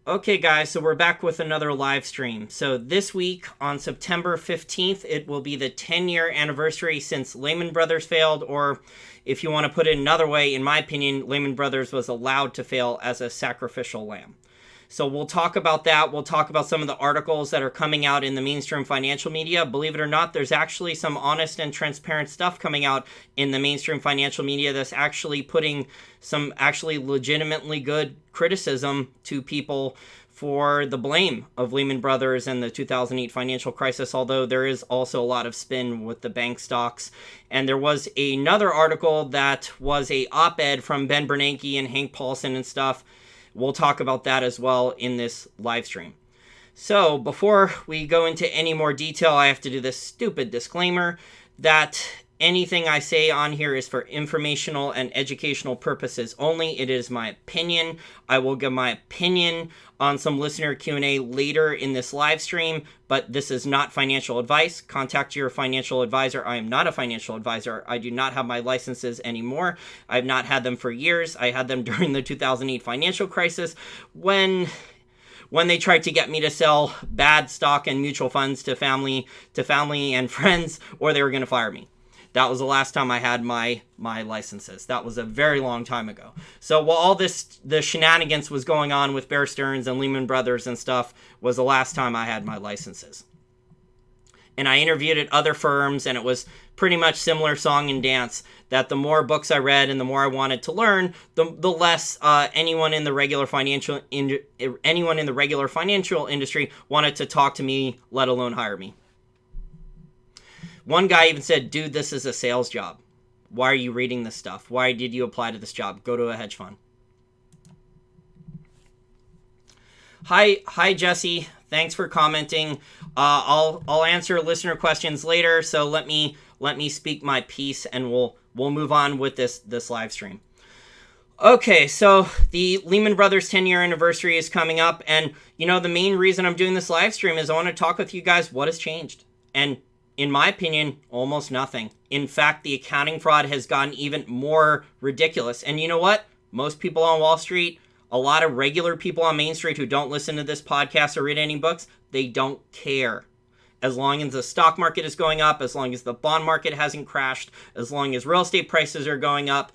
Okay, guys, so we're back with another live stream. So this week on September 15th, it will be the 10-year anniversary since Lehman Brothers failed, or if you want to put it another way, in my opinion, Lehman Brothers was allowed to fail as a sacrificial lamb. So we'll talk about that. We'll talk about some of the articles that are coming out in the mainstream financial media. Believe it or not, there's actually some honest and transparent stuff coming out in the mainstream financial media that's actually putting some actually legitimately good criticism to people for the blame of Lehman Brothers and the 2008 financial crisis, although there is also a lot of spin with the bank stocks. And there was another article that was a op-ed from Ben Bernanke and Hank Paulson and stuff. We'll talk about that as well in this live stream. So before we go into any more detail, I have to do this stupid disclaimer that anything I say on here is for informational and educational purposes only. It is my opinion. I will give my opinion on some listener Q&A later in this live stream, but this is not financial advice. Contact your financial advisor. I am not a financial advisor. I do not have my licenses anymore. I've not had them for years. I had them during the 2008 financial crisis when they tried to get me to sell bad stock and mutual funds to family and friends, or they were going to fire me. That was the last time I had my licenses. That was a very long time ago. So while the shenanigans was going on with Bear Stearns and Lehman Brothers and stuff, was the last time I had my licenses. And I interviewed at other firms, and it was pretty much similar song and dance, that the more books I read and the more I wanted to learn, the less anyone in the regular financial industry wanted to talk to me, let alone hire me. One guy even said, dude, this is a sales job. Why are you reading this stuff? Why did you apply to this job? Go to a hedge fund. Hi, Jesse. Thanks for commenting. I'll answer listener questions later. So let me speak my piece, and we'll move on with this live stream. Okay, so the Lehman Brothers 10-year anniversary is coming up, and the main reason I'm doing this live stream is I want to talk with you guys what has changed. And in my opinion, almost nothing. In fact, the accounting fraud has gotten even more ridiculous. And you know what? Most people on Wall Street, a lot of regular people on Main Street who don't listen to this podcast or read any books, they don't care. As long as the stock market is going up, as long as the bond market hasn't crashed, as long as real estate prices are going up,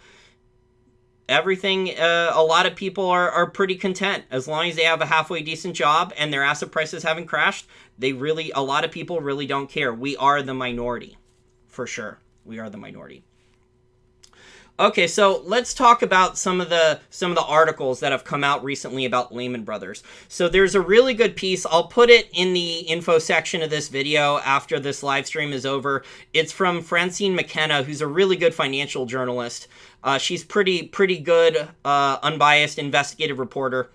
everything, a lot of people are pretty content. As long as they have a halfway decent job and their asset prices haven't crashed, a lot of people really don't care. We are the minority, for sure. We are the minority. Okay, so let's talk about some of the articles that have come out recently about Lehman Brothers. So there's a really good piece. I'll put it in the info section of this video after this live stream is over. It's from Francine McKenna, who's a really good financial journalist. She's pretty good, unbiased investigative reporter.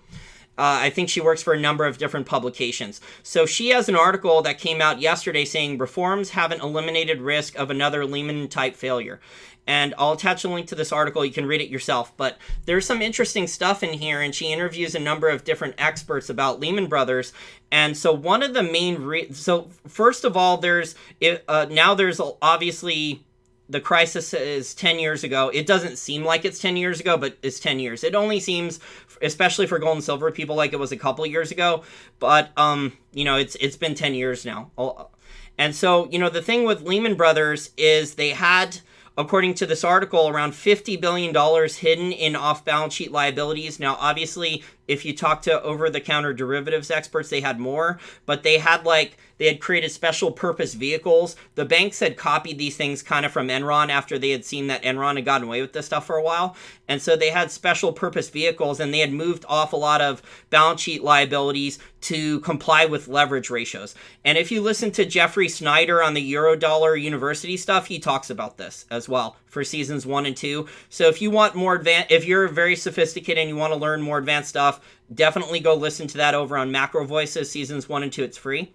I think she works for a number of different publications. So she has an article that came out yesterday saying reforms haven't eliminated risk of another Lehman-type failure. And I'll attach a link to this article. You can read it yourself. But there's some interesting stuff in here, and she interviews a number of different experts about Lehman Brothers. And so one of the main so first of all, there's obviously the crisis is 10 years ago. It doesn't seem like it's 10 years ago, but it's 10 years. It only seems, especially for gold and silver people, like it was a couple years ago. But, it's been 10 years now. And so, the thing with Lehman Brothers is they had, according to this article, around $50 billion hidden in off-balance sheet liabilities. Now, obviously, if you talk to over-the-counter derivatives experts, they had more, but they had created special purpose vehicles. The banks had copied these things kind of from Enron after they had seen that Enron had gotten away with this stuff for a while. And so they had special purpose vehicles, and they had moved off a lot of balance sheet liabilities to comply with leverage ratios. And if you listen to Jeffrey Snyder on the Eurodollar University stuff, he talks about this as well for seasons 1 and 2. So if you want more if you're very sophisticated and you want to learn more advanced stuff, definitely go listen to that over on Macro Voices, seasons 1 and 2. It's free.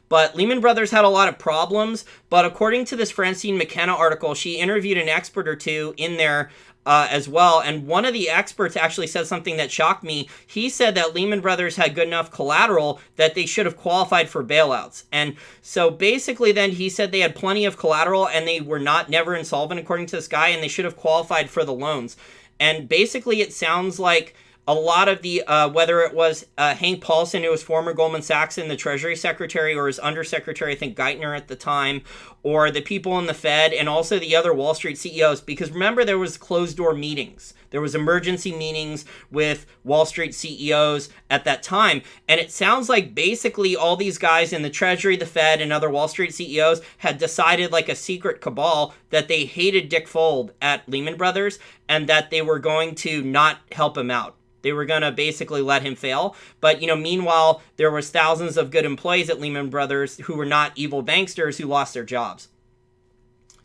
But Lehman Brothers had a lot of problems. But according to this Francine McKenna article, she interviewed an expert or two in there as well. And one of the experts actually said something that shocked me. He said that Lehman Brothers had good enough collateral that they should have qualified for bailouts. And so basically then he said they had plenty of collateral and they were never insolvent, according to this guy, and they should have qualified for the loans. And basically it sounds like a lot of the, whether it was Hank Paulson, who was former Goldman Sachs and the Treasury Secretary, or his undersecretary, I think Geithner at the time, or the people in the Fed, and also the other Wall Street CEOs, because remember, there was closed-door meetings. There was emergency meetings with Wall Street CEOs at that time, and it sounds like basically all these guys in the Treasury, the Fed, and other Wall Street CEOs had decided, like a secret cabal, that they hated Dick Fuld at Lehman Brothers, and that they were going to not help him out. They were going to basically let him fail. But, meanwhile, there was thousands of good employees at Lehman Brothers who were not evil banksters who lost their jobs.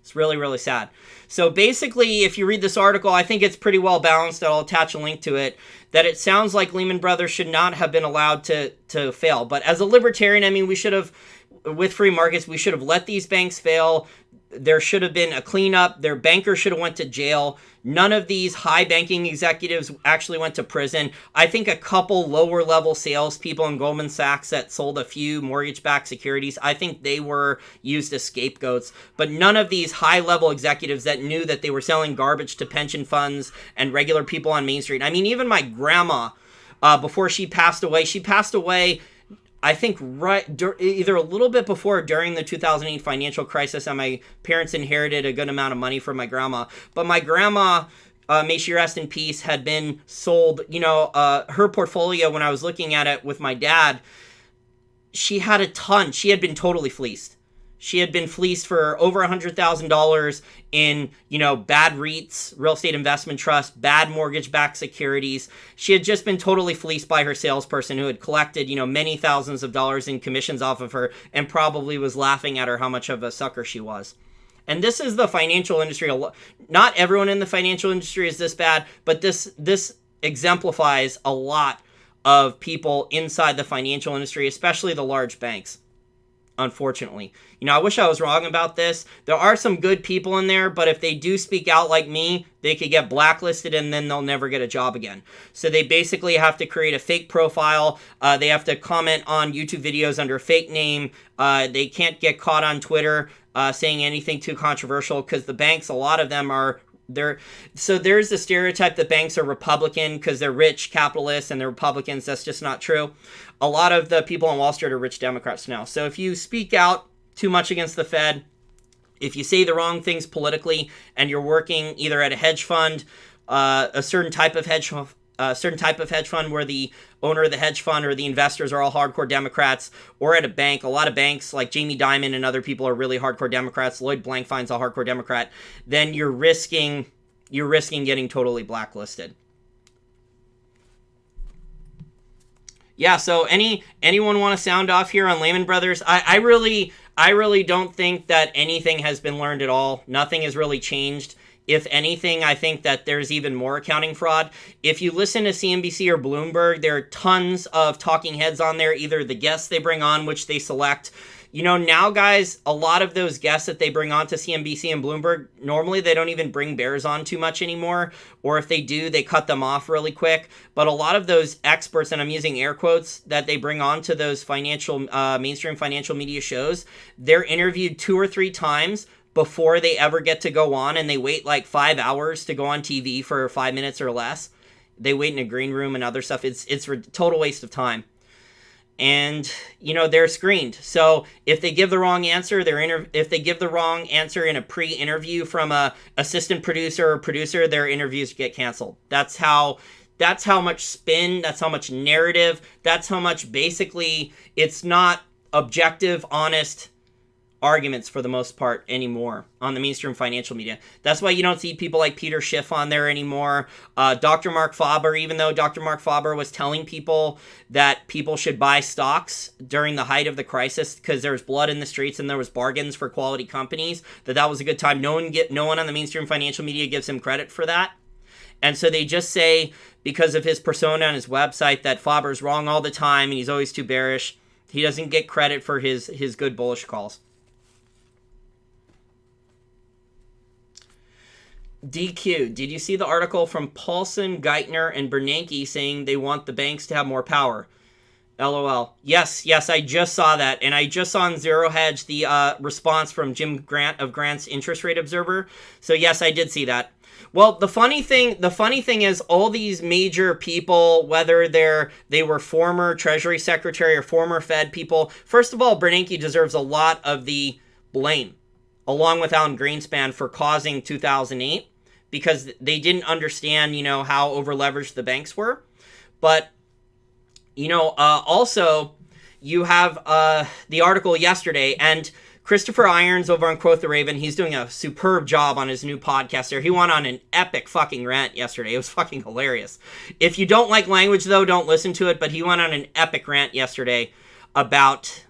It's really, really sad. So basically, if you read this article, I think it's pretty well balanced. I'll attach a link to it, that it sounds like Lehman Brothers should not have been allowed to fail. But as a libertarian, we should have, with free markets, we should have let these banks fail. There should have been a cleanup. Their bankers should have went to jail. None of these high banking executives actually went to prison. I think a couple lower level salespeople in Goldman Sachs that sold a few mortgage-backed securities, I think they were used as scapegoats. But none of these high level executives that knew that they were selling garbage to pension funds and regular people on Main Street. Even my grandma, before she passed away, I think either a little bit before or during the 2008 financial crisis, and my parents inherited a good amount of money from my grandma. But my grandma, may she rest in peace, had been sold, her portfolio, when I was looking at it with my dad, she had a ton. She had been totally fleeced. She had been fleeced for over $100,000 in, bad REITs, real estate investment trust, bad mortgage-backed securities. She had just been totally fleeced by her salesperson who had collected, many thousands of dollars in commissions off of her and probably was laughing at her how much of a sucker she was. And this is the financial industry. Not everyone in the financial industry is this bad, but this exemplifies a lot of people inside the financial industry, especially the large banks. Unfortunately. I wish I was wrong about this. There are some good people in there, but if they do speak out like me, they could get blacklisted and then they'll never get a job again. So they basically have to create a fake profile. They have to comment on YouTube videos under a fake name. They can't get caught on Twitter saying anything too controversial, because the banks, a lot of them are so there's the stereotype that banks are Republican because they're rich capitalists and they're Republicans. That's just not true. A lot of the people on Wall Street are rich Democrats now. So if you speak out too much against the Fed, if you say the wrong things politically, and you're working either at a hedge fund, a certain type of hedge fund where the owner of the hedge fund or the investors are all hardcore Democrats, or at a bank, a lot of banks like Jamie Dimon and other people are really hardcore Democrats, Lloyd Blankfein's a hardcore Democrat, then you're risking getting totally blacklisted. Yeah, so anyone want to sound off here on Lehman Brothers? I really don't think that anything has been learned at all. Nothing has really changed. If anything, I think that there's even more accounting fraud. If you listen to CNBC or Bloomberg, there are tons of talking heads on there, either the guests they bring on, which they select. Now, guys, a lot of those guests that they bring on to CNBC and Bloomberg, normally they don't even bring bears on too much anymore. Or if they do, they cut them off really quick. But a lot of those experts, and I'm using air quotes, that they bring on to those mainstream financial media shows, they're interviewed 2 or 3 times before they ever get to go on, and they wait like 5 hours to go on TV for 5 minutes or less. They wait in a green room and other stuff. It's a total waste of time. And, they're screened. So if they give the wrong answer, if they give the wrong answer in a pre-interview from a assistant producer or producer, their interviews get canceled. That's how much spin, that's how much narrative, that's how much basically it's not objective, honest arguments for the most part anymore on the mainstream financial media. That's why you don't see people like Peter Schiff on there anymore. Dr. Mark Faber, even though Dr. Mark Faber was telling people that people should buy stocks during the height of the crisis because there was blood in the streets and there was bargains for quality companies, that was a good time. No one on the mainstream financial media gives him credit for that. And so they just say, because of his persona on his website, that Faber's wrong all the time and he's always too bearish. He doesn't get credit for his good bullish calls. DQ, did you see the article from Paulson, Geithner, and Bernanke saying they want the banks to have more power? LOL. Yes, I just saw that. And I just saw on Zero Hedge the response from Jim Grant of Grant's Interest Rate Observer. So yes, I did see that. Well, the funny thing is all these major people, whether they were former Treasury Secretary or former Fed people, first of all, Bernanke deserves a lot of the blame, along with Alan Greenspan, for causing 2008, because they didn't understand, how over-leveraged the banks were. But, also, you have the article yesterday, and Christopher Irons over on Quote the Raven, he's doing a superb job on his new podcast there. He went on an epic fucking rant yesterday. It was fucking hilarious. If you don't like language, though, don't listen to it, but he went on an epic rant yesterday about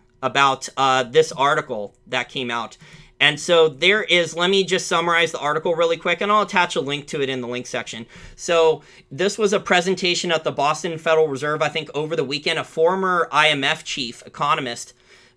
this article that came out. And so there is, let me just summarize the article really quick, and I'll attach a link to it in the link section. So this was a presentation at the Boston Federal Reserve, I think, over the weekend. A former IMF chief economist.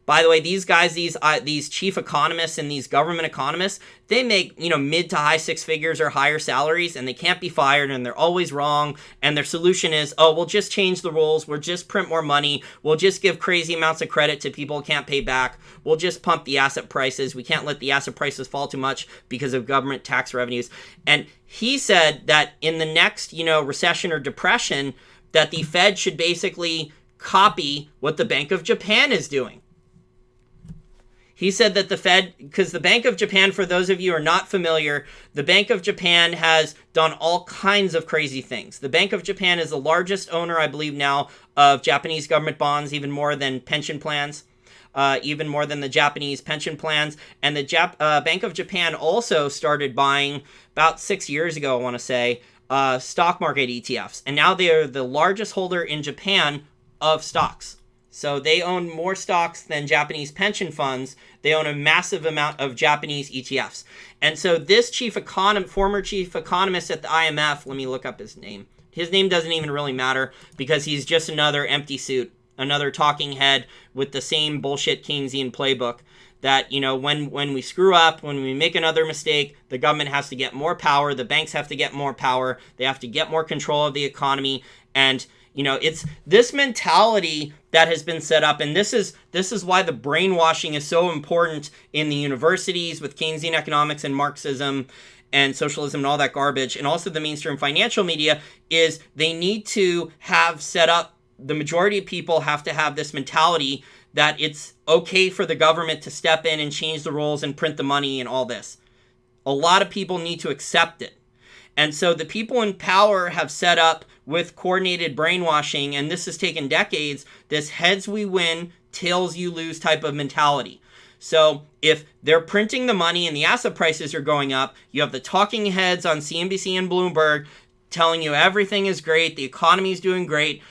By the way, these guys, these chief economists and these government economists, they make, mid to high six figures or higher salaries, and they can't be fired, and they're always wrong. And their solution is, we'll just change the rules. We'll just print more money. We'll just give crazy amounts of credit to people who can't pay back. We'll just pump the asset prices. We can't let the asset prices fall too much because of government tax revenues. And he said that in the next, recession or depression, that the Fed should basically copy what the Bank of Japan is doing. He said that the Fed, because the Bank of Japan, for those of you who are not familiar, the Bank of Japan has done all kinds of crazy things. The Bank of Japan is the largest owner, I believe now, of Japanese government bonds, even more than pension plans, even more than the Japanese pension plans. And the Bank of Japan also started buying, about 6 years ago, I want to say, stock market ETFs. And now they are the largest holder in Japan of stocks. So they own more stocks than Japanese pension funds. They own a massive amount of Japanese ETFs. And so this former chief economist at the IMF, let me look up his name. His name doesn't even really matter because he's just another empty suit, another talking head with the same bullshit Keynesian playbook that, when we screw up, when we make another mistake, the government has to get more power. The banks have to get more power. They have to get more control of the economy. And it's this mentality that has been set up, and this is why the brainwashing is so important in the universities with Keynesian economics and Marxism and socialism and all that garbage, and also the mainstream financial media, is they need to have set up, the majority of people have to have this mentality that it's okay for the government to step in and change the rules and print the money and all this. A lot of people need to accept it. And so the people in power have set up with coordinated brainwashing, and this has taken decades, this heads we win, tails you lose type of mentality. So if they're printing the money and the asset prices are going up, you have the talking heads on CNBC and Bloomberg telling you everything is great, the economy is doing great,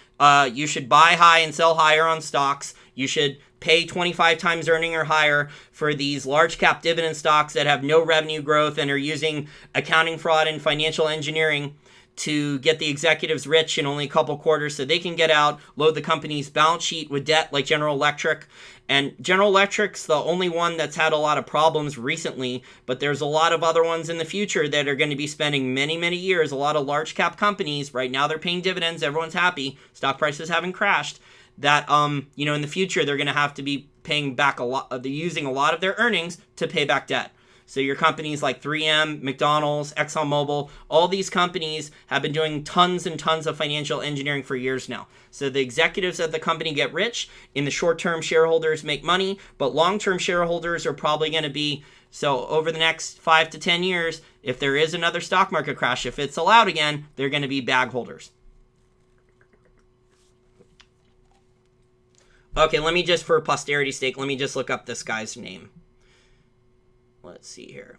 you should buy high and sell higher on stocks, you should pay 25 times earning or higher for these large cap dividend stocks that have no revenue growth and are using accounting fraud and financial engineering to get the executives rich in only a couple quarters so they can get out, load the company's balance sheet with debt like General Electric. And General Electric's the only one that's had a lot of problems recently, but there's a lot of other ones in the future that are going to be spending many, many years. A lot of large cap companies, right now they're paying dividends, everyone's happy, stock prices haven't crashed, that, in the future they're going to have to be paying back they're using a lot of their earnings to pay back debt. So your companies like 3M, McDonald's, ExxonMobil, all these companies have been doing tons and tons of financial engineering for years now. So the executives of the company get rich. In the short term, shareholders make money, but long-term shareholders are probably going to be, so over the next 5 to 10 years, if there is another stock market crash, if it's allowed again, they're going to be bag holders. Okay, let me just, for posterity's sake, let me just look up this guy's name. Let's see here.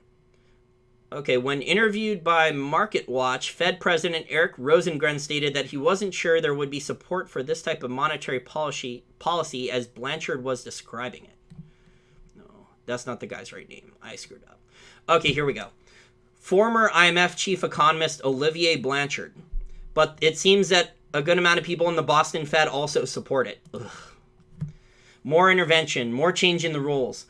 Okay, when interviewed by MarketWatch, Fed President Eric Rosengren stated that he wasn't sure there would be support for this type of monetary policy as Blanchard was describing it. No, that's not the guy's right name. I screwed up. Okay, here we go. Former IMF chief economist Olivier Blanchard. But it seems that a good amount of people in the Boston Fed also support it. Ugh. More intervention, more change in the rules.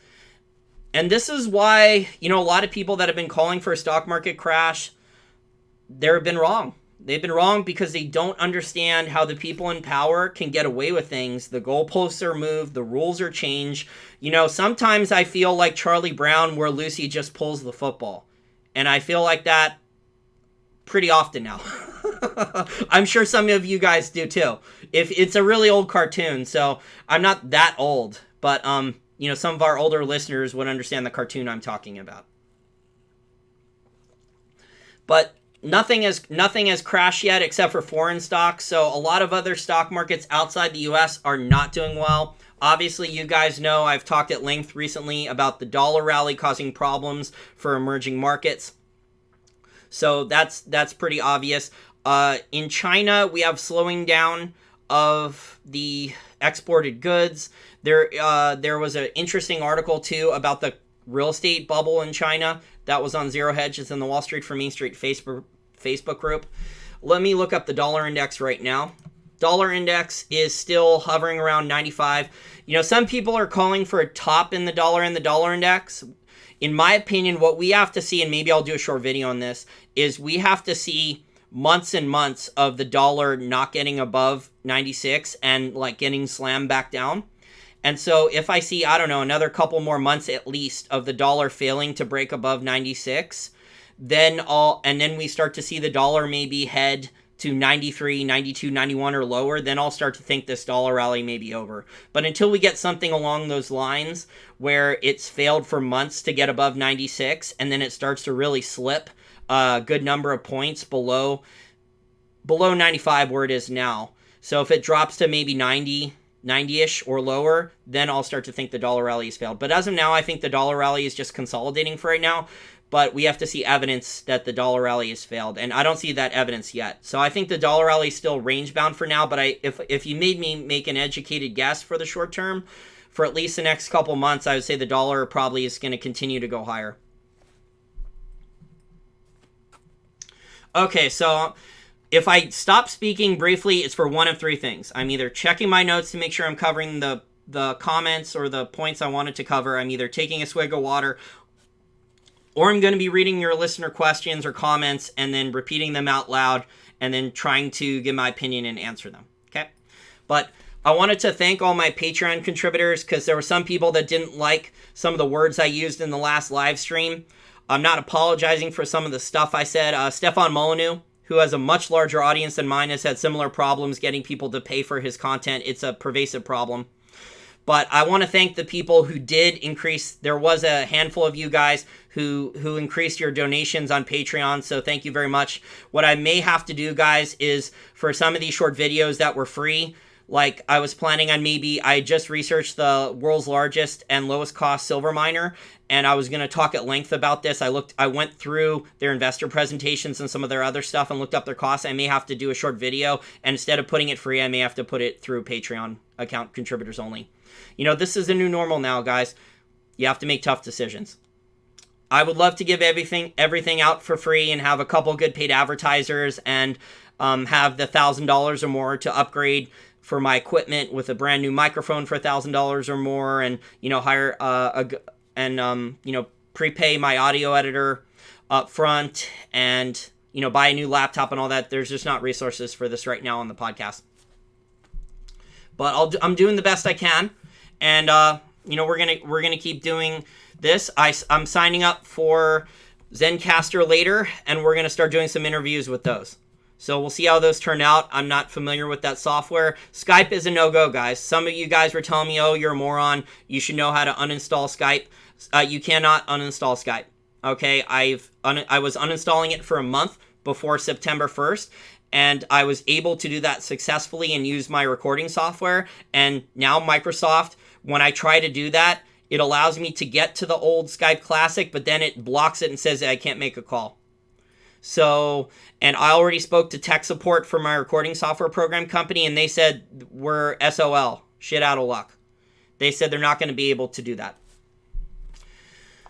And this is why, a lot of people that have been calling for a stock market crash, they've been wrong. They've been wrong because they don't understand how the people in power can get away with things. The goalposts are moved. The rules are changed. Sometimes I feel like Charlie Brown where Lucy just pulls the football. And I feel like that pretty often now. I'm sure some of you guys do too. If it's a really old cartoon, so I'm not that old, but some of our older listeners would understand the cartoon I'm talking about. But nothing has crashed yet except for foreign stocks. So a lot of other stock markets outside the US are not doing well. Obviously, you guys know I've talked at length recently about the dollar rally causing problems for emerging markets. So that's pretty obvious. In China, we have slowing down of the exported goods. There was an interesting article too about the real estate bubble in China. That was on Zero Hedge. It's in the Wall Street for Main Street Facebook group. Let me look up the dollar index right now. Dollar index is still hovering around 95. Some people are calling for a top in the dollar index. In my opinion, what we have to see, and maybe I'll do a short video on this, is we have to see months and months of the dollar not getting above 96 and like getting slammed back down. And so if I see, I don't know, another couple more months at least of the dollar failing to break above 96, then we start to see the dollar maybe head to 93, 92, 91 or lower, then I'll start to think this dollar rally may be over. But until we get something along those lines where it's failed for months to get above 96 and then it starts to really slip a good number of points below 95 where it is now. So if it drops to maybe 90-ish or lower, then I'll start to think the dollar rally has failed. But as of now, I think the dollar rally is just consolidating for right now. But we have to see evidence that the dollar rally has failed, and I don't see that evidence yet. So I think the dollar rally is still range-bound for now, but if you made me make an educated guess for the short term, for at least the next couple months, I would say the dollar probably is going to continue to go higher. Okay, so if I stop speaking briefly, it's for one of three things. I'm either checking my notes to make sure I'm covering the comments or the points I wanted to cover. I'm either taking a swig of water, or I'm going to be reading your listener questions or comments and then repeating them out loud and then trying to give my opinion and answer them. Okay? But I wanted to thank all my Patreon contributors because there were some people that didn't like some of the words I used in the last live stream. I'm not apologizing for some of the stuff I said. Stefan Molyneux, who has a much larger audience than mine, has had similar problems getting people to pay for his content. It's a pervasive problem. But I want to thank the people who did increase. There was a handful of you guys who increased your donations on Patreon, so thank you very much. What I may have to do, guys, is for some of these short videos that were free, like I was planning on I just researched the world's largest and lowest cost silver miner, and I was going to talk at length about this. I went through their investor presentations and some of their other stuff and looked up their costs. I may have to do a short video, and instead of putting it free, I may have to put it through Patreon account contributors only. This is a new normal now, guys. You have to make tough decisions. I would love to give everything out for free and have a couple good paid advertisers and have the $1,000 or more to upgrade for my equipment with a brand new microphone for $1,000 or more, and hire prepay my audio editor up front and buy a new laptop and all that. There's just not resources for this right now on the podcast. But I'm doing the best I can. And, we're gonna keep doing this. I'm signing up for Zencastr later, and we're gonna start doing some interviews with those. So we'll see how those turn out. I'm not familiar with that software. Skype is a no-go, guys. Some of you guys were telling me, oh, you're a moron. You should know how to uninstall Skype. You cannot uninstall Skype. Okay, I was uninstalling it for a month before September 1st. And I was able to do that successfully and use my recording software. And now Microsoft, when I try to do that, it allows me to get to the old Skype Classic, but then it blocks it and says that I can't make a call. So, and I already spoke to tech support for my recording software program company, and they said we're SOL, shit out of luck. They said they're not going to be able to do that.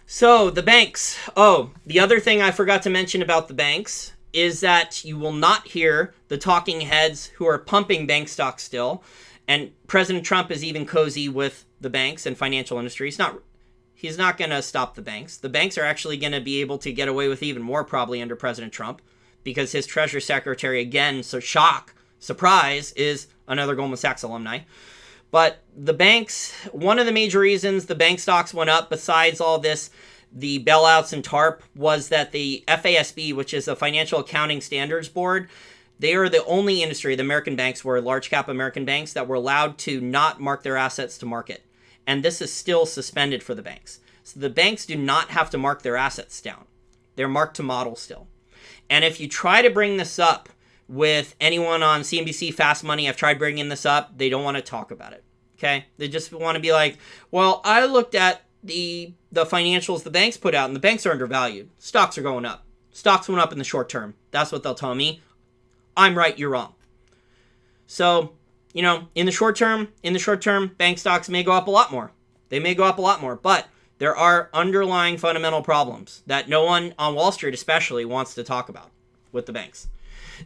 So, the banks. Oh, the other thing I forgot to mention about the banks is that you will not hear the talking heads who are pumping bank stocks still. And President Trump is even cozy with the banks and financial industry. He's not going to stop the banks. The banks are actually going to be able to get away with even more probably under President Trump because his Treasury Secretary, again, surprise, is another Goldman Sachs alumni. But the banks, one of the major reasons the bank stocks went up besides all this the bailouts and TARP was that the FASB, which is the Financial Accounting Standards Board, they are the only industry, the American banks were large cap American banks that were allowed to not mark their assets to market. And this is still suspended for the banks. So the banks do not have to mark their assets down. They're marked to model still. And if you try to bring this up with anyone on CNBC Fast Money, I've tried bringing this up, they don't want to talk about it. Okay? They just want to be like, well, I looked at the financials the banks put out, and the banks are undervalued. Stocks are going up. Stocks went up in the short term. That's what they'll tell me. I'm right, you're wrong. So, in the short term, bank stocks may go up a lot more. They may go up a lot more, but there are underlying fundamental problems that no one on Wall Street especially wants to talk about with the banks.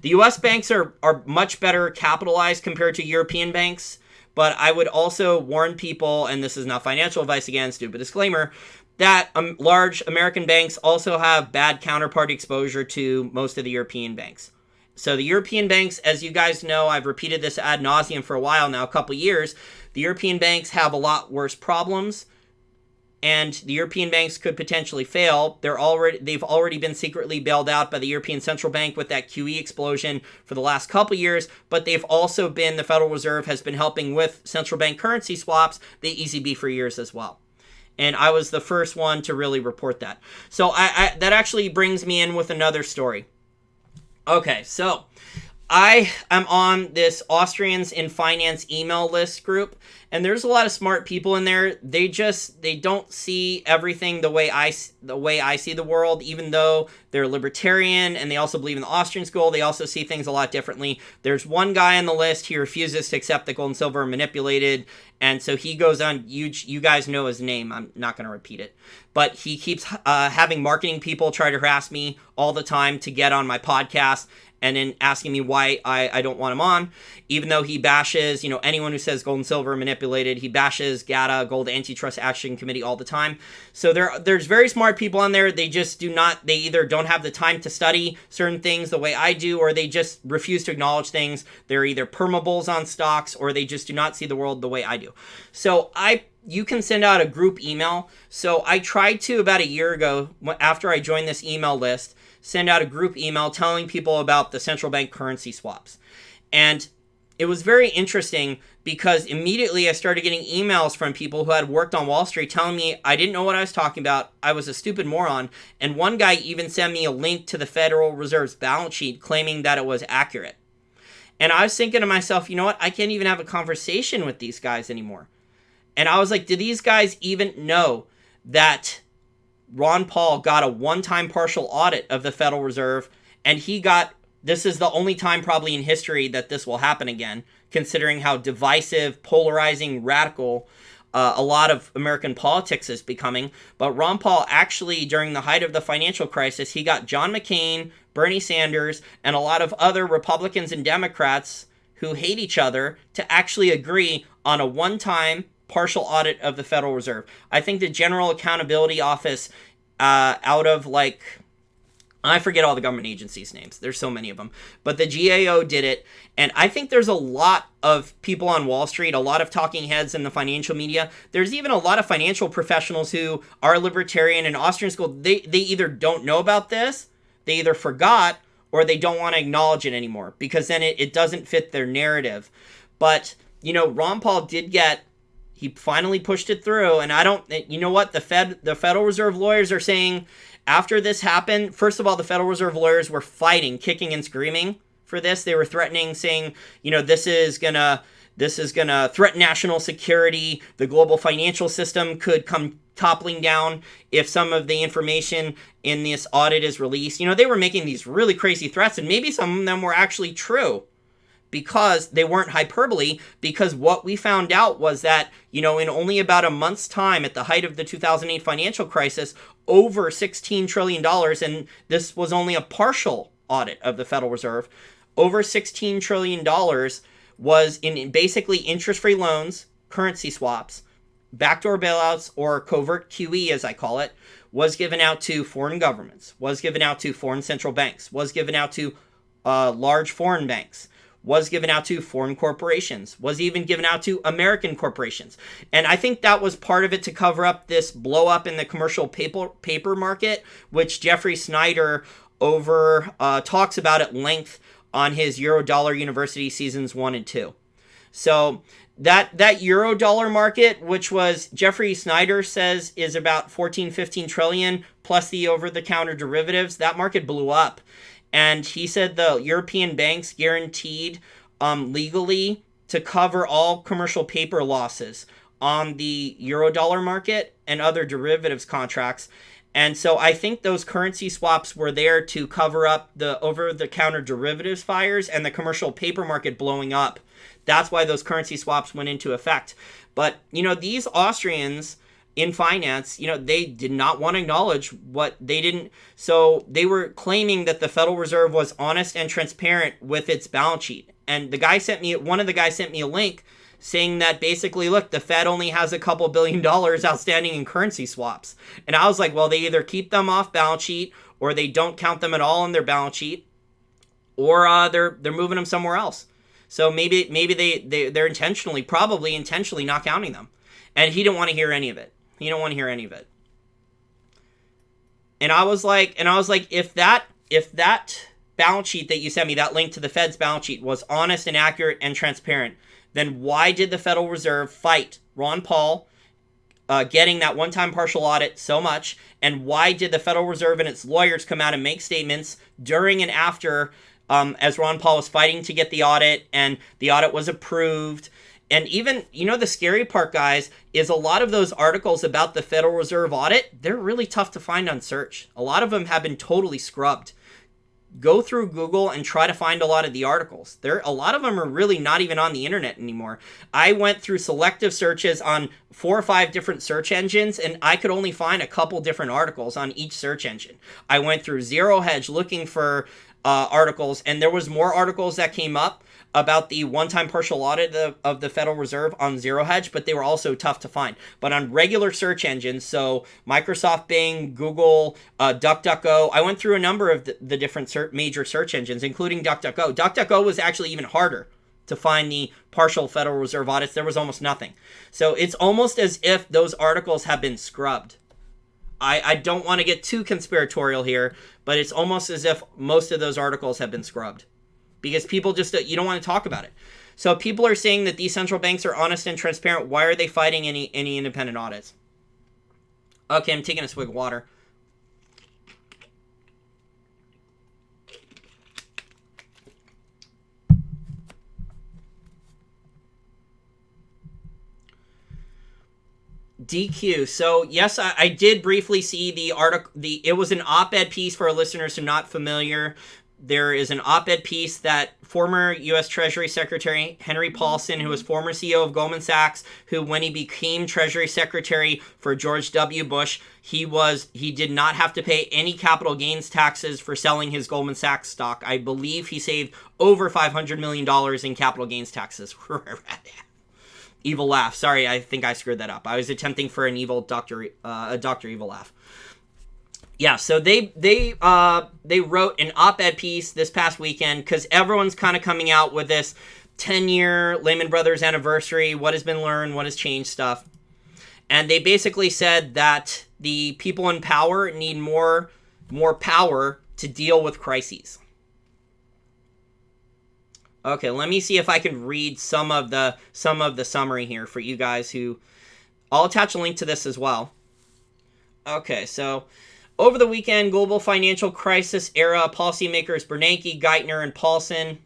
The U.S. banks are much better capitalized compared to European banks, but I would also warn people, and this is not financial advice again, stupid disclaimer, that large American banks also have bad counterparty exposure to most of the European banks. So the European banks, as you guys know, I've repeated this ad nauseum for a while now, a couple years, the European banks have a lot worse problems, and the European banks could potentially fail. They've already been secretly bailed out by the European Central Bank with that QE explosion for the last couple years, but they've also been, the Federal Reserve has been helping with central bank currency swaps, the ECB, for years as well. And I was the first one to really report that. So that actually brings me in with another story. Okay, so I am on this Austrians in Finance email list group, and there's a lot of smart people in there. They don't see everything the way I see the world, even though they're libertarian and they also believe in the Austrian school. They also see things a lot differently. There's one guy on the list, he refuses to accept that gold and silver are manipulated, and so he goes on, you guys know his name, I'm not going to repeat it, but he keeps having marketing people try to harass me all the time to get on my podcast, and then asking me why I don't want him on, even though he bashes, anyone who says gold and silver are manipulated. He bashes GATA, Gold Antitrust Action Committee, all the time. So there's very smart people on there. They just they either don't have the time to study certain things the way I do, or they just refuse to acknowledge things. They're either permabulls on stocks, or they just do not see the world the way I do. So you can send out a group email. So I tried to, about a year ago, after I joined this email list, send out a group email telling people about the central bank currency swaps. And it was very interesting because immediately I started getting emails from people who had worked on Wall Street telling me I didn't know what I was talking about. I was a stupid moron. And one guy even sent me a link to the Federal Reserve's balance sheet claiming that it was accurate. And I was thinking to myself, you know what? I can't even have a conversation with these guys anymore. And I was like, do these guys even know that Ron Paul got a one-time partial audit of the Federal Reserve, and this is the only time probably in history that this will happen again, considering how divisive, polarizing, radical a lot of American politics is becoming. But Ron Paul actually, during the height of the financial crisis, he got John McCain, Bernie Sanders, and a lot of other Republicans and Democrats who hate each other to actually agree on a one-time partial audit of the Federal Reserve. I think the General Accountability Office, out of I forget all the government agencies' names. There's so many of them. But the GAO did it. And I think there's a lot of people on Wall Street, a lot of talking heads in the financial media. There's even a lot of financial professionals who are libertarian and Austrian school. They either don't know about this, they either forgot, or they don't want to acknowledge it anymore because then it doesn't fit their narrative. But, Ron Paul he finally pushed it through, and you know what? The Federal Reserve lawyers are saying after this happened, first of all, the Federal Reserve lawyers were fighting, kicking and screaming for this. They were threatening, saying, this is gonna threaten national security. The global financial system could come toppling down if some of the information in this audit is released. They were making these really crazy threats, and maybe some of them were actually true, because they weren't hyperbole, because what we found out was that, in only about a month's time at the height of the 2008 financial crisis, over $16 trillion, and this was only a partial audit of the Federal Reserve, over $16 trillion was in basically interest-free loans, currency swaps, backdoor bailouts, or covert QE, as I call it, was given out to foreign governments, was given out to foreign central banks, was given out to large foreign banks, was given out to foreign corporations, was even given out to American corporations. And I think that was part of it to cover up this blow up in the commercial paper market, which Jeffrey Snyder talks about at length on his Eurodollar University seasons 1 and 2. So that Eurodollar market, which was Jeffrey Snyder says is about 15 trillion plus the over-the-counter derivatives, that market blew up. And he said the European banks guaranteed legally to cover all commercial paper losses on the Eurodollar market and other derivatives contracts. And so I think those currency swaps were there to cover up the over-the-counter derivatives fires and the commercial paper market blowing up. That's why those currency swaps went into effect. But, these Austrians in finance, they did not want to acknowledge what they didn't. So they were claiming that the Federal Reserve was honest and transparent with its balance sheet. And one of the guys sent me a link saying that basically, look, the Fed only has a couple $1 billion outstanding in currency swaps. And I was like, well, they either keep them off balance sheet or they don't count them at all on their balance sheet, or they're moving them somewhere else. So maybe they're probably intentionally not counting them. And he didn't want to hear any of it. He don't want to hear any of it. And I was like, if that balance sheet that you sent me, that link to the Fed's balance sheet, was honest and accurate and transparent, then why did the Federal Reserve fight Ron Paul getting that one-time partial audit so much? And why did the Federal Reserve and its lawyers come out and make statements during and after as Ron Paul was fighting to get the audit, and the audit was approved? And even, the scary part, guys, is a lot of those articles about the Federal Reserve audit, they're really tough to find on search. A lot of them have been totally scrubbed. Go through Google and try to find a lot of the articles. A lot of them are really not even on the internet anymore. I went through selective searches on 4 or 5 different search engines, and I could only find a couple different articles on each search engine. I went through Zero Hedge looking for articles, and there was more articles that came up about the one-time partial audit of the Federal Reserve on Zero Hedge, but they were also tough to find. But on regular search engines, so Microsoft Bing, Google, DuckDuckGo, I went through a number of the different major search engines, including DuckDuckGo. DuckDuckGo was actually even harder to find the partial Federal Reserve audits. There was almost nothing. So it's almost as if those articles have been scrubbed. I don't want to get too conspiratorial here, but it's almost as if most of those articles have been scrubbed. Because people just, you don't want to talk about it. So people are saying that these central banks are honest and transparent. Why are they fighting any independent audits? Okay, I'm taking a swig of water. DQ. So yes, I did briefly see the article. It was an op-ed piece for our listeners who are not familiar. There is an op-ed piece that former U.S. Treasury Secretary Henry Paulson, who was former CEO of Goldman Sachs, who when he became Treasury Secretary for George W. Bush, he did not have to pay any capital gains taxes for selling his Goldman Sachs stock. I believe he saved over $500 million in capital gains taxes. Evil laugh. Sorry, I think I screwed that up. I was attempting for an evil Dr. Evil laugh. Yeah, so they wrote an op-ed piece this past weekend because everyone's kind of coming out with this 10-year Lehman Brothers anniversary, what has been learned, what has changed stuff. And they basically said that the people in power need more power to deal with crises. Okay, let me see if I can read some of the summary here for you guys who... I'll attach a link to this as well. Okay, so... Over the weekend, global financial crisis era policymakers Bernanke, Geithner, and Paulson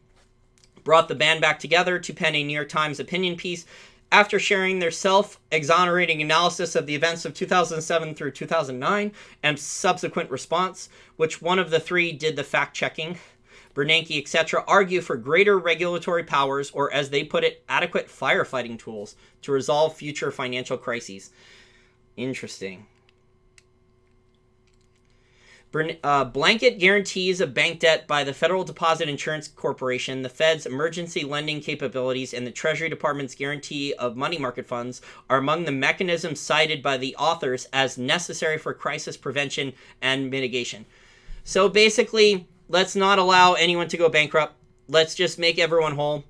brought the band back together to pen a New York Times opinion piece after sharing their self-exonerating analysis of the events of 2007 through 2009 and subsequent response, which one of the three did the fact-checking. Bernanke, etc., argue for greater regulatory powers, or as they put it, adequate firefighting tools to resolve future financial crises. Interesting. Blanket guarantees of bank debt by the Federal Deposit Insurance Corporation, the Fed's emergency lending capabilities, and the Treasury Department's guarantee of money market funds are among the mechanisms cited by the authors as necessary for crisis prevention and mitigation. So basically, let's not allow anyone to go bankrupt. let's just make everyone whole.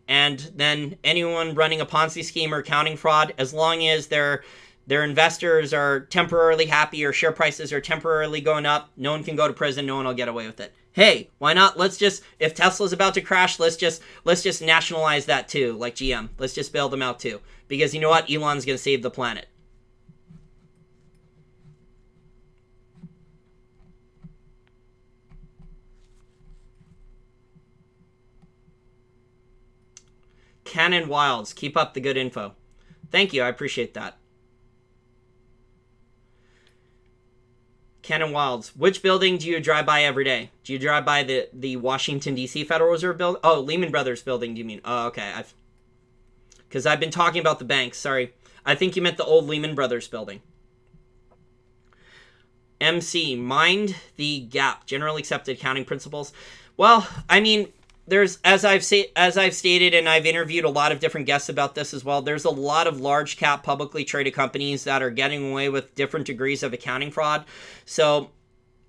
And then anyone running a Ponzi scheme or accounting fraud, as long as their investors are temporarily happy or share prices are temporarily going up, no one can go to prison, no one will get away with it. Hey, why not? Let's just, if Tesla's about to crash, let's just nationalize that too, like GM. Let's just bail them out too. Because you know what? Elon's going to save the planet. Cannon Wilds, keep up the good info. Thank you, I appreciate that. Cannon Wilds, which building do you drive by every day? Do you drive by the Washington, D.C. Federal Reserve building? Oh, Lehman Brothers building, do you mean? Oh, okay. Because I've been talking about the banks, sorry. I think you meant the old Lehman Brothers building. MC, mind the gap, generally accepted accounting principles. Well, I mean, there's, as I've stated, and I've interviewed a lot of different guests about this as well, there's a lot of large cap publicly traded companies that are getting away with different degrees of accounting fraud. So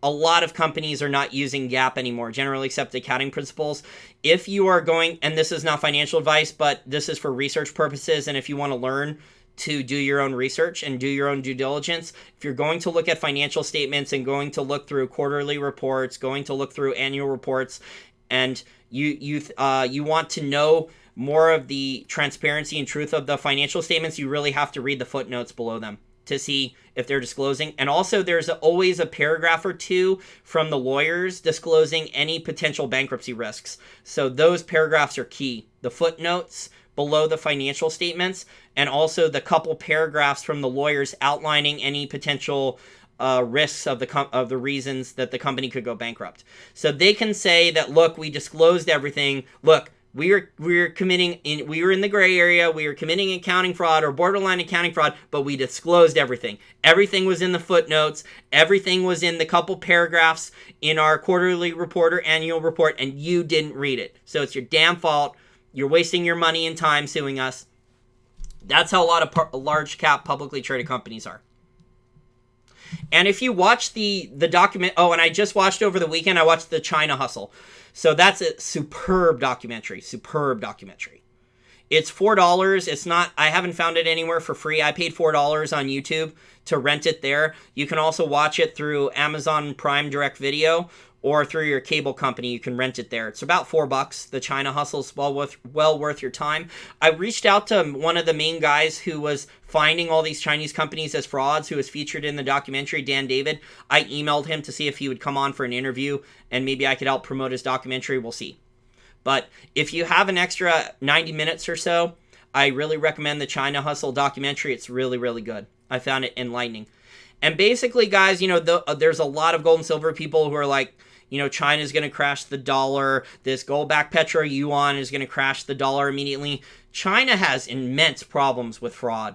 a lot of companies are not using GAAP anymore, generally accepted accounting principles. If you are going, and this is not financial advice, but this is for research purposes, and if you want to learn to do your own research and do your own due diligence, if you're going to look at financial statements and going to look through quarterly reports, going to look through annual reports, and you want to know more of the transparency and truth of the financial statements, you really have to read the footnotes below them to see if they're disclosing. And also there's always a paragraph or two from the lawyers disclosing any potential bankruptcy risks. So those paragraphs are key. The footnotes below the financial statements, and also the couple paragraphs from the lawyers outlining any potential risks of the reasons that the company could go bankrupt. So they can say that, look, we disclosed everything. Look, we were in the gray area. We were committing accounting fraud or borderline accounting fraud, but we disclosed everything. Everything was in the footnotes. Everything was in the couple paragraphs in our quarterly report or annual report, and you didn't read it. So it's your damn fault. You're wasting your money and time suing us. That's how a lot of large cap publicly traded companies are. And if you watch the document, and I just watched over the weekend, I watched the China Hustle. So that's a superb documentary. It's $4. It's not, I haven't found it anywhere for free. I paid $4 on YouTube to rent it there. You can also watch it through Amazon Prime Direct Video or through your cable company. You can rent it there. It's about $4. The China Hustle is well worth your time. I reached out to one of the main guys who was finding all these Chinese companies as frauds, who was featured in the documentary, Dan David. I emailed him to see if he would come on for an interview, and maybe I could help promote his documentary. We'll see. But if you have an extra 90 minutes or so, I really recommend the China Hustle documentary. It's really, really good. I found it enlightening. And basically, guys, there's a lot of gold and silver people who are like, China's going to crash the dollar. This gold-backed petro yuan is going to crash the dollar immediately. China has immense problems with fraud.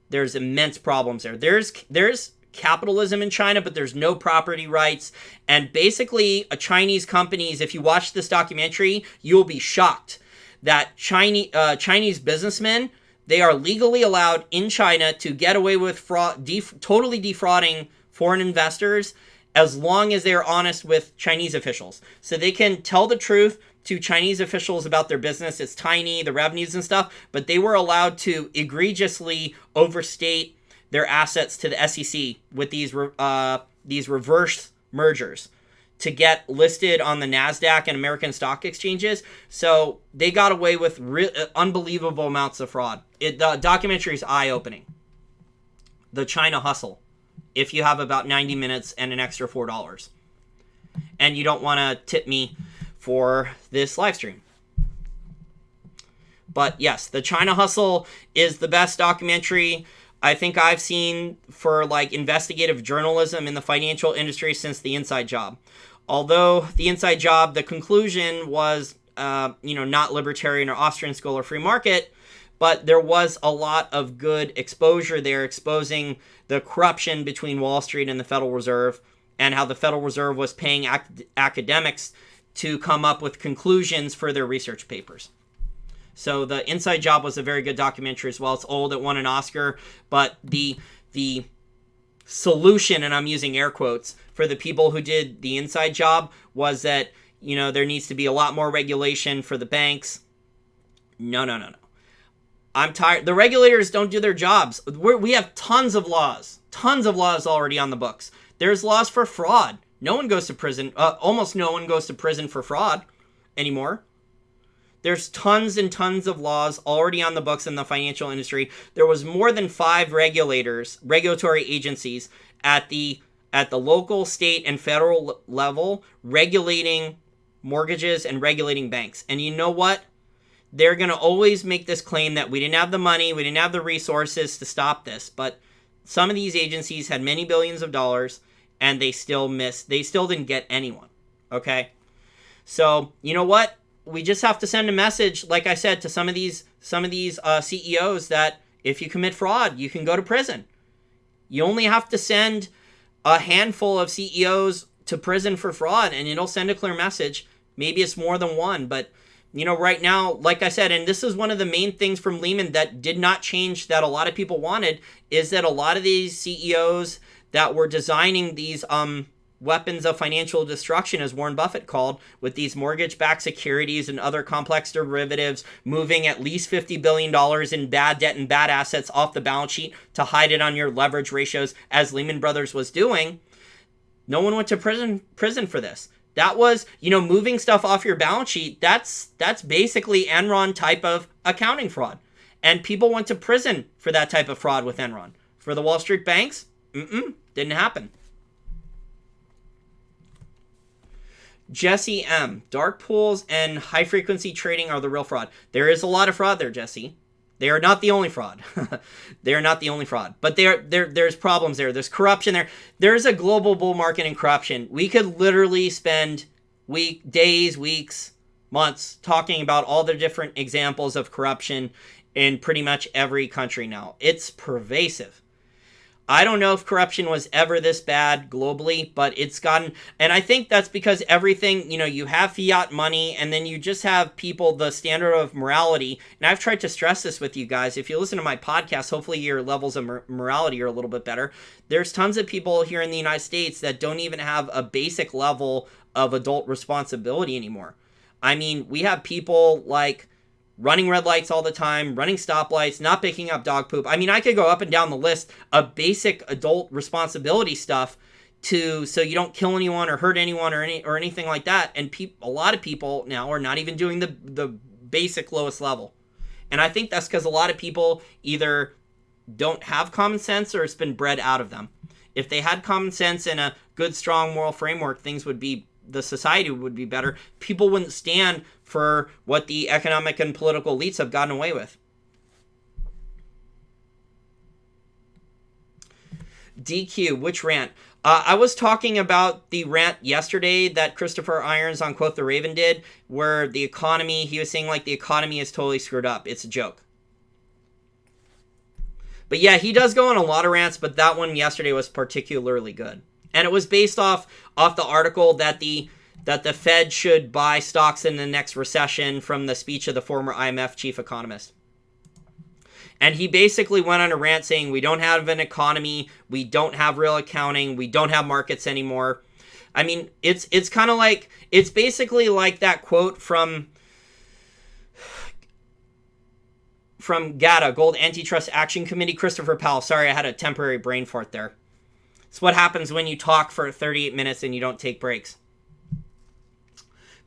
There's immense problems there. There's capitalism in China, but there's no property rights. And basically, Chinese companies, if you watch this documentary, you'll be shocked that Chinese businessmen, they are legally allowed in China to get away with fraud, totally defrauding foreign investors, as long as they are honest with Chinese officials. So they can tell the truth to Chinese officials about their business. It's tiny, the revenues and stuff, but they were allowed to egregiously overstate their assets to the SEC with these reverse mergers to get listed on the NASDAQ and American stock exchanges. So they got away with unbelievable amounts of fraud. The documentary is eye-opening. The China Hustle. If you have about 90 minutes and an extra $4. And you don't want to tip me for this live stream. But yes, the China Hustle is the best documentary I think I've seen for investigative journalism in the financial industry since The Inside Job. Although The Inside Job, the conclusion was, not libertarian or Austrian school or free market, but there was a lot of good exposure there, exposing the corruption between Wall Street and the Federal Reserve, and how the Federal Reserve was paying academics to come up with conclusions for their research papers. So The Inside Job was a very good documentary as well. It's old, it won an Oscar, but the solution, and I'm using air quotes, for the people who did The Inside Job was that, there needs to be a lot more regulation for the banks. No. I'm tired. The regulators don't do their jobs. We have tons of laws already on the books. There's laws for fraud. No one goes to prison. Almost no one goes to prison for fraud anymore. There's tons and tons of laws already on the books in the financial industry. There was more than 5 regulatory agencies at the local, state, and federal level regulating mortgages and regulating banks. And you know what? They're going to always make this claim that we didn't have the money, we didn't have the resources to stop this. But some of these agencies had many billions of dollars, and they still didn't get anyone. Okay? So, you know what? We just have to send a message, like I said, to some of these CEOs that if you commit fraud, you can go to prison. You only have to send a handful of CEOs to prison for fraud, and it'll send a clear message. Maybe it's more than one, but right now, like I said, and this is one of the main things from Lehman that did not change that a lot of people wanted, is that a lot of these CEOs that were designing these weapons of financial destruction, as Warren Buffett called, with these mortgage-backed securities and other complex derivatives, moving at least $50 billion in bad debt and bad assets off the balance sheet to hide it on your leverage ratios, as Lehman Brothers was doing. No one went to prison for this. That was, moving stuff off your balance sheet. That's basically Enron type of accounting fraud. And people went to prison for that type of fraud with Enron. For the Wall Street banks, didn't happen. Jesse M. Dark pools and high-frequency trading are the real fraud. There is a lot of fraud there, Jesse. They are not the only fraud. They are not the only fraud. But there's problems there. There's corruption there. There's a global bull market in corruption. We could literally spend days, weeks, months talking about all the different examples of corruption in pretty much every country now. It's pervasive. I don't know if corruption was ever this bad globally, but it's gotten, and I think that's because everything, you have fiat money, and then you just have people, the standard of morality, and I've tried to stress this with you guys. If you listen to my podcast, hopefully your levels of morality are a little bit better. There's tons of people here in the United States that don't even have a basic level of adult responsibility anymore. I mean, we have people like running red lights all the time, running stoplights, not picking up dog poop. I mean, I could go up and down the list of basic adult responsibility stuff so you don't kill anyone or hurt anyone or anything like that. And a lot of people now are not even doing the basic lowest level. And I think that's because a lot of people either don't have common sense or it's been bred out of them. If they had common sense and a good, strong moral framework, the society would be better. People wouldn't stand for what the economic and political elites have gotten away with. DQ, which rant? I was talking about the rant yesterday that Christopher Irons on Quote the Raven did, where he was saying like the economy is totally screwed up. It's a joke. But yeah, he does go on a lot of rants, but that one yesterday was particularly good. And it was based off the article that the Fed should buy stocks in the next recession from the speech of the former IMF chief economist. And he basically went on a rant saying we don't have an economy, we don't have real accounting, we don't have markets anymore. I mean, it's kind of like, it's basically like that quote from GATA, Gold Antitrust Action Committee, Christopher Powell. Sorry, I had a temporary brain fart there. It's what happens when you talk for 38 minutes and you don't take breaks.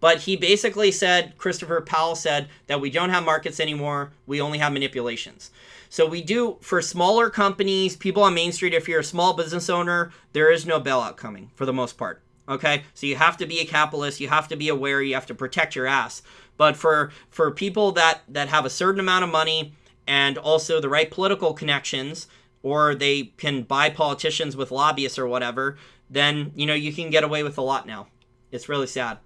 But he basically said, Christopher Powell said, that we don't have markets anymore. We only have manipulations. So we do, for smaller companies, people on Main Street, if you're a small business owner, there is no bailout coming for the most part. Okay? So you have to be a capitalist. You have to be aware. You have to protect your ass. But for people that have a certain amount of money and also the right political connections, or they can buy politicians with lobbyists or whatever, then, you can get away with a lot now. It's really sad.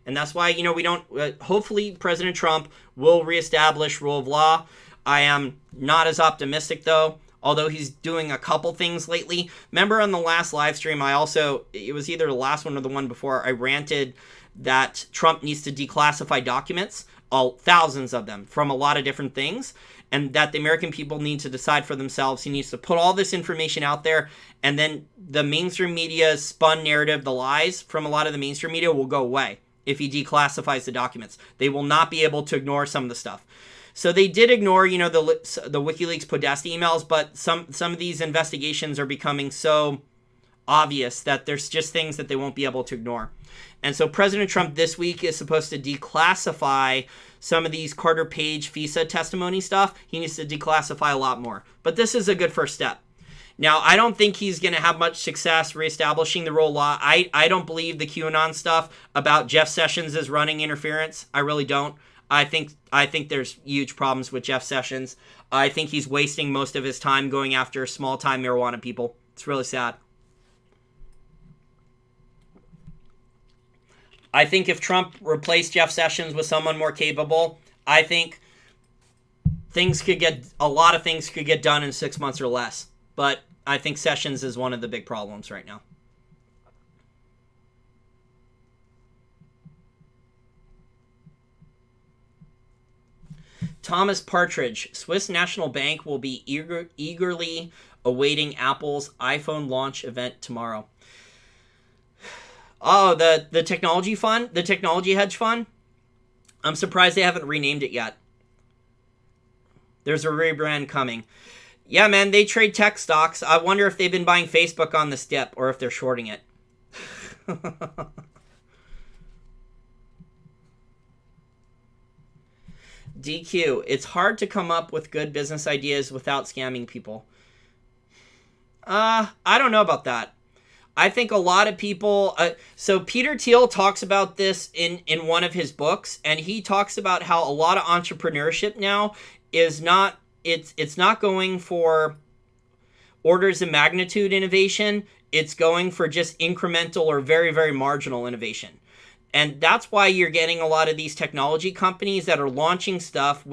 And that's why, we don't, hopefully President Trump will reestablish rule of law. I am not as optimistic though, although he's doing a couple things lately. Remember on the last live stream, it was either the last one or the one before, I ranted that Trump needs to declassify documents, thousands of them, from a lot of different things. And that the American people need to decide for themselves. He needs to put all this information out there, and then the mainstream media's spun narrative, the lies from a lot of the mainstream media will go away. if he declassifies the documents. They will not be able to ignore some of the stuff. So they did ignore, the WikiLeaks Podesta emails, but some of these investigations are becoming so obvious that there's just things that they won't be able to ignore. And so President Trump this week is supposed to declassify some of these Carter Page FISA testimony stuff. He needs to declassify a lot more. But this is a good first step. Now, I don't think he's going to have much success reestablishing the rule of law. I don't believe the QAnon stuff about Jeff Sessions is running interference. I really don't. I think there's huge problems with Jeff Sessions. I think he's wasting most of his time going after small-time marijuana people. It's really sad. I think if Trump replaced Jeff Sessions with someone more capable, I think a lot of things could get done in 6 months or less. But I think Sessions is one of the big problems right now. Thomas Partridge, Swiss National Bank will be eagerly awaiting Apple's iPhone launch event tomorrow. Oh, the technology fund, the technology hedge fund. I'm surprised they haven't renamed it yet. There's a rebrand coming. Yeah, man, they trade tech stocks. I wonder if they've been buying Facebook on this dip or if they're shorting it. DQ, it's hard to come up with good business ideas without scamming people. I don't know about that. I think a lot of people... so Peter Thiel talks about this in one of his books, and he talks about how a lot of entrepreneurship now is not... It's not going for orders of magnitude innovation. It's going for just incremental or very, very marginal innovation. And that's why you're getting a lot of these technology companies that are launching stuff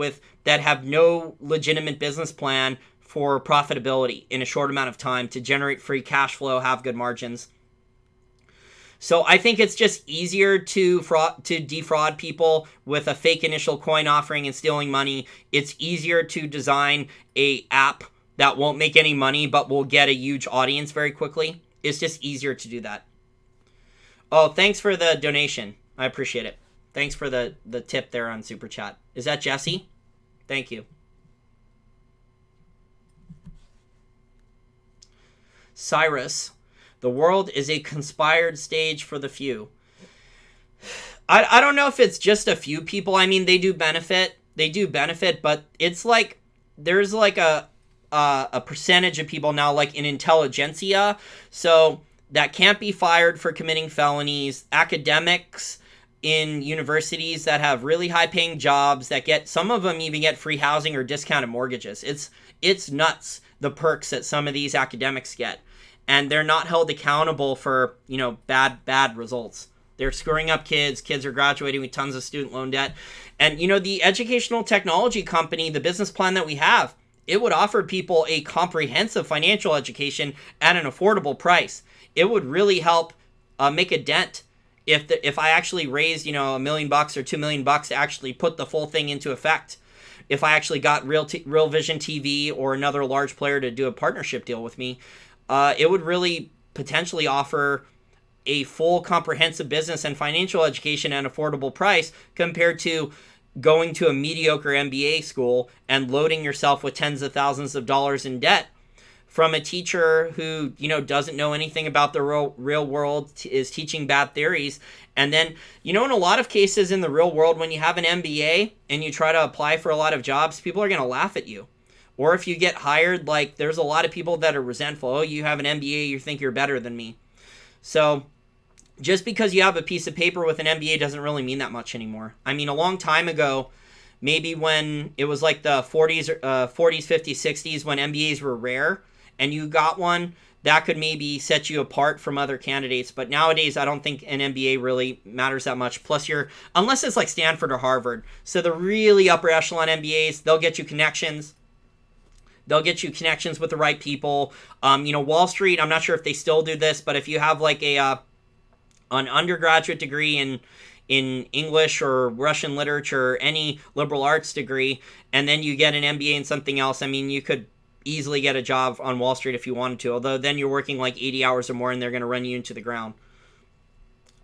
that have no legitimate business plan for profitability in a short amount of time to generate free cash flow, have good margins. So I think it's just easier to defraud people with a fake initial coin offering and stealing money. It's easier to design a app that won't make any money but will get a huge audience very quickly. It's just easier to do that. Oh, thanks for the donation. I appreciate it. Thanks for the tip there on Super Chat. Is that Jesse? Thank you. Cyrus, the world is a conspired stage for the few. I don't know if it's just a few people. I mean, they do benefit, but it's like there's like a percentage of people now, like in intelligentsia, so that can't be fired for committing felonies. Academics in universities that have really high-paying jobs some of them even get free housing or discounted mortgages. It's nuts, the perks that some of these academics get. And they're not held accountable for, bad results. They're screwing up kids. Kids are graduating with tons of student loan debt. And, the educational technology company, the business plan that we have, it would offer people a comprehensive financial education at an affordable price. It would really help make a dent if I actually raised, $1 million or $2 million to actually put the full thing into effect. If I actually got Real Vision TV or another large player to do a partnership deal with me, it would really potentially offer a full comprehensive business and financial education at an affordable price compared to going to a mediocre MBA school and loading yourself with tens of thousands of dollars in debt from a teacher who, doesn't know anything about the real world, is teaching bad theories. And then, in a lot of cases in the real world, when you have an MBA and you try to apply for a lot of jobs, people are going to laugh at you. Or if you get hired, there's a lot of people that are resentful. Oh, you have an MBA, you think you're better than me. So just because you have a piece of paper with an MBA doesn't really mean that much anymore. I mean, a long time ago, maybe when it was like the 40s, 50s, 60s, when MBAs were rare and you got one, that could maybe set you apart from other candidates. But nowadays, I don't think an MBA really matters that much. Plus, unless it's like Stanford or Harvard. So the really upper echelon MBAs, they'll get you connections. They'll get you connections with the right people. Wall Street, I'm not sure if they still do this, but if you have like an undergraduate degree in English or Russian literature, or any liberal arts degree, and then you get an MBA in something else, I mean, you could easily get a job on Wall Street if you wanted to, although then you're working like 80 hours or more and they're going to run you into the ground.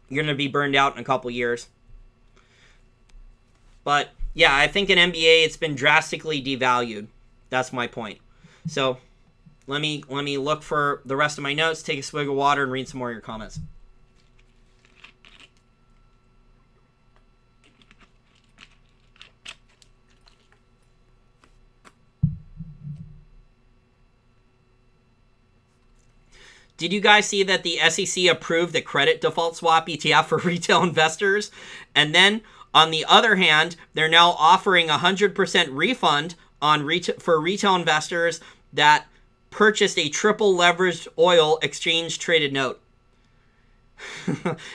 You're going to be burned out in a couple years. But yeah, I think in NBA it's been drastically devalued. That's my point. So let me look for the rest of my notes, take a swig of water, and read some more of your comments. Did you guys see that the SEC approved the credit default swap ETF for retail investors? And then, on the other hand, they're now offering 100% refund for retail investors that purchased a triple leveraged oil exchange traded note.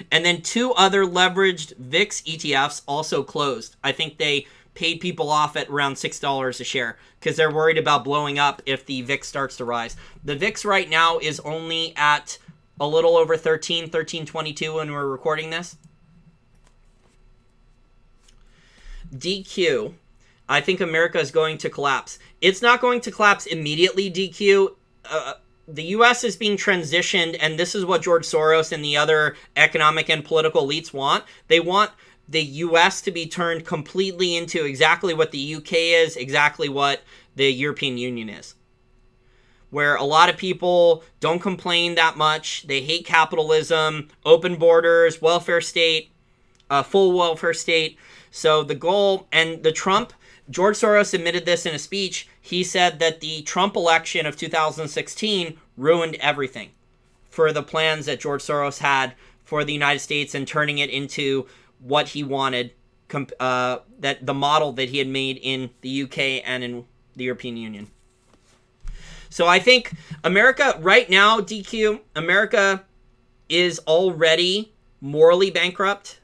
And then 2 other leveraged VIX ETFs also closed. I think they paid people off at around $6 a share because they're worried about blowing up if the VIX starts to rise. The VIX right now is only at a little over 13.22 when we're recording this. DQ, I think America is going to collapse. It's not going to collapse immediately, DQ. The U.S. is being transitioned, and this is what George Soros and the other economic and political elites want. They want the U.S. to be turned completely into exactly what the U.K. is, exactly what the European Union is. Where a lot of people don't complain that much. They hate capitalism, open borders, welfare state, full welfare state. So the goal, and George Soros admitted this in a speech. He said that the Trump election of 2016 ruined everything for the plans that George Soros had for the United States and turning it into what he wanted, that the model that he had made in the UK and in the European Union. So I think America right now, DQ, America is already morally bankrupt.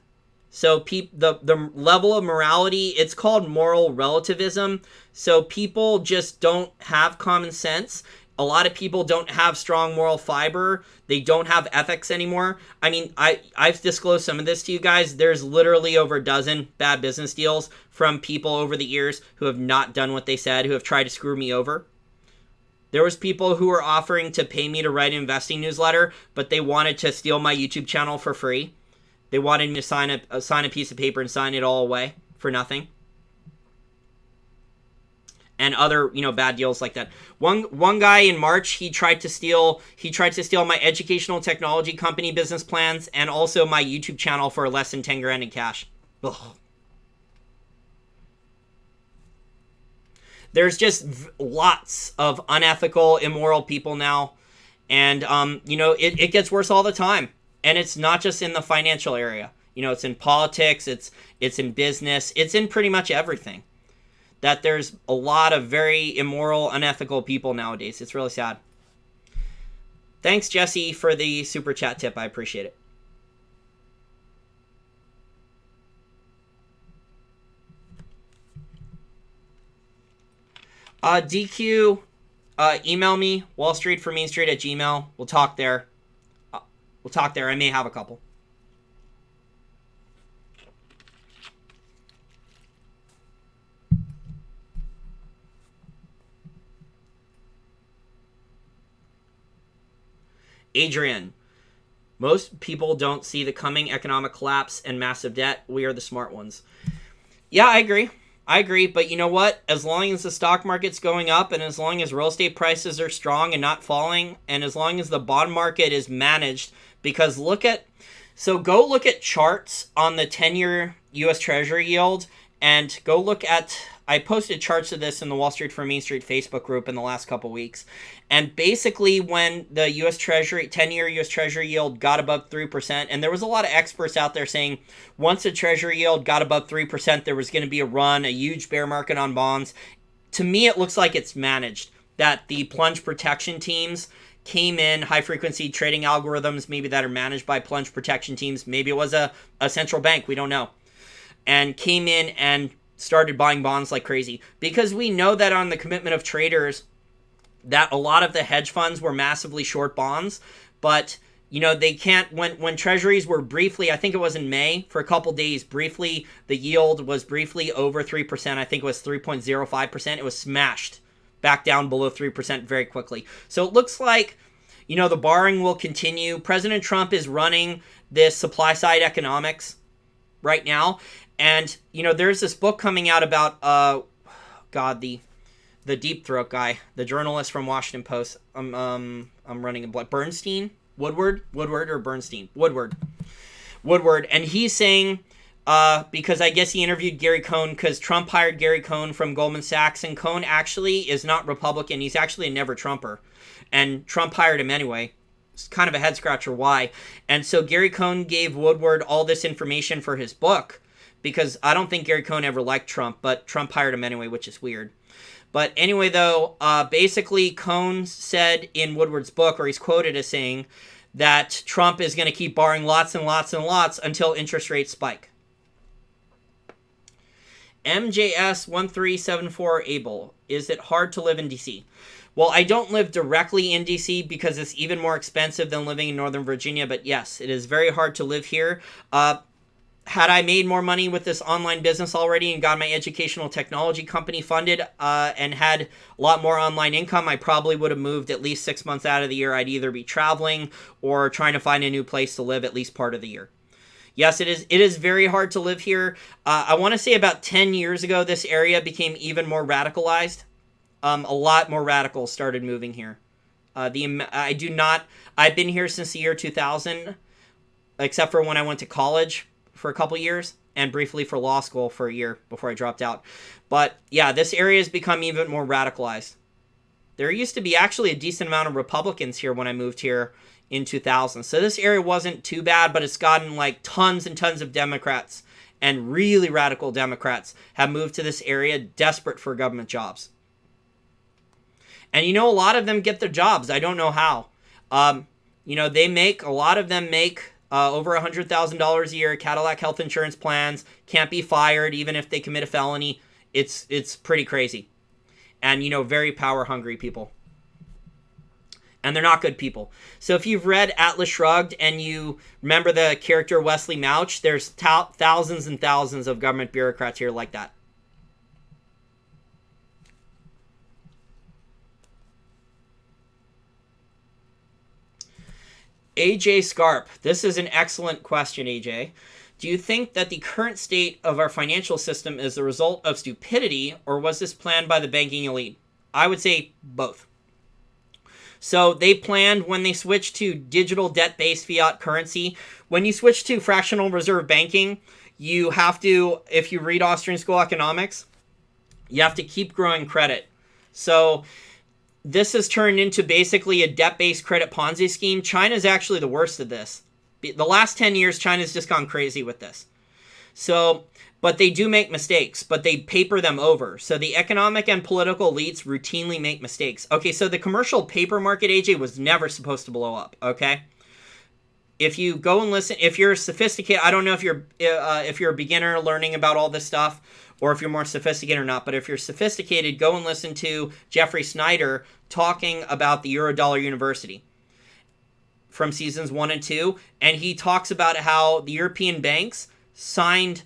So the level of morality, it's called moral relativism. So people just don't have common sense. A lot of people don't have strong moral fiber. They don't have ethics anymore. I mean, I've disclosed some of this to you guys. There's literally over a dozen bad business deals from people over the years who have not done what they said, who have tried to screw me over. There was people who were offering to pay me to write an investing newsletter, but they wanted to steal my YouTube channel for free. They wanted me to sign a piece of paper and sign it all away for nothing. And other, bad deals like that. One guy in March, he tried to steal my educational technology company business plans and also my YouTube channel for less than 10 grand in cash. Ugh. There's just lots of unethical, immoral people now. And, it gets worse all the time. And it's not just in the financial area. It's in politics, it's in business, it's in pretty much everything. That there's a lot of very immoral, unethical people nowadays. It's really sad. Thanks, Jesse, for the super chat tip. I appreciate it. DQ, email me, wallstreetformainstreet@gmail.com. We'll talk there. I may have a couple. Adrian, most people don't see the coming economic collapse and massive debt. We are the smart ones. Yeah, I agree. But you know what? As long as the stock market's going up and as long as real estate prices are strong and not falling, and as long as the bond market is managed, because go look at charts on the 10-year U.S. Treasury yield and go look at, I posted charts of this in the Wall Street for Main Street Facebook group in the last couple weeks. And basically when the U.S. Treasury, 10-year U.S. Treasury yield got above 3%, and there was a lot of experts out there saying once the Treasury yield got above 3%, there was going to be a huge bear market on bonds. To me, it looks like it's managed, that the plunge protection teams came in, high-frequency trading algorithms maybe that are managed by plunge protection teams. Maybe it was a central bank. We don't know. And came in and started buying bonds like crazy. Because we know that on the commitment of traders that a lot of the hedge funds were massively short bonds. But, they can't, when treasuries were briefly, I think it was in May, for a couple days, briefly, the yield was briefly over 3%. I think it was 3.05%. It was smashed back down below 3% very quickly. So it looks like, the borrowing will continue. President Trump is running this supply side economics right now. And, there's this book coming out about, the Deep Throat guy, the journalist from Washington Post. I'm running a blank. Bernstein? Woodward or Bernstein? Woodward. And he's saying, because I guess he interviewed Gary Cohn, because Trump hired Gary Cohn from Goldman Sachs, and Cohn actually is not Republican. He's actually a never-Trumper. And Trump hired him anyway. It's kind of a head-scratcher why. And so Gary Cohn gave Woodward all this information for his book, because I don't think Gary Cohn ever liked Trump, but Trump hired him anyway, which is weird. But anyway, though, basically Cohn said in Woodward's book, or he's quoted as saying, that Trump is going to keep borrowing lots and lots and lots until interest rates spike. MJS1374 Abel, is it hard to live in D.C.? Well, I don't live directly in D.C. because it's even more expensive than living in Northern Virginia, but yes, it is very hard to live here. Had I made more money with this online business already and got my educational technology company funded and had a lot more online income, I probably would have moved at least 6 months out of the year. I'd either be traveling or trying to find a new place to live at least part of the year. Yes, it is very hard to live here. I want to say about 10 years ago, this area became even more radicalized. A lot more radicals started moving here. I've been here since the year 2000, except for when I went to college for a couple years and briefly for law school for a year before I dropped out. But yeah, this area has become even more radicalized. There used to be actually a decent amount of Republicans here when I moved here in 2000. So this area wasn't too bad, but it's gotten like tons and tons of Democrats, and really radical Democrats have moved to this area desperate for government jobs. And a lot of them get their jobs. I don't know how. A lot of them make over $100,000 a year, Cadillac health insurance plans, can't be fired even if they commit a felony. It's pretty crazy. And, very power hungry people. And they're not good people. So if you've read Atlas Shrugged and you remember the character Wesley Mouch, there's thousands and thousands of government bureaucrats here like that. AJ Scarp, this is an excellent question, AJ. Do you think that the current state of our financial system is the result of stupidity, or was this planned by the banking elite? I would say both. So they planned when they switched to digital debt-based fiat currency. When you switch to fractional reserve banking, you have to, if you read Austrian school economics, you have to keep growing credit. So this has turned into basically a debt-based credit Ponzi scheme. China's actually the worst of this. The last 10 years, China's just gone crazy with this. So, but they do make mistakes, but they paper them over. So the economic and political elites routinely make mistakes. Okay, so the commercial paper market, AJ, was never supposed to blow up, okay? If you go and listen, if you're sophisticated, I don't know if you're a beginner learning about all this stuff, or if you're more sophisticated or not, but if you're sophisticated, go and listen to Jeffrey Snyder talking about the Eurodollar University from seasons 1 and 2, and he talks about how the European banks signed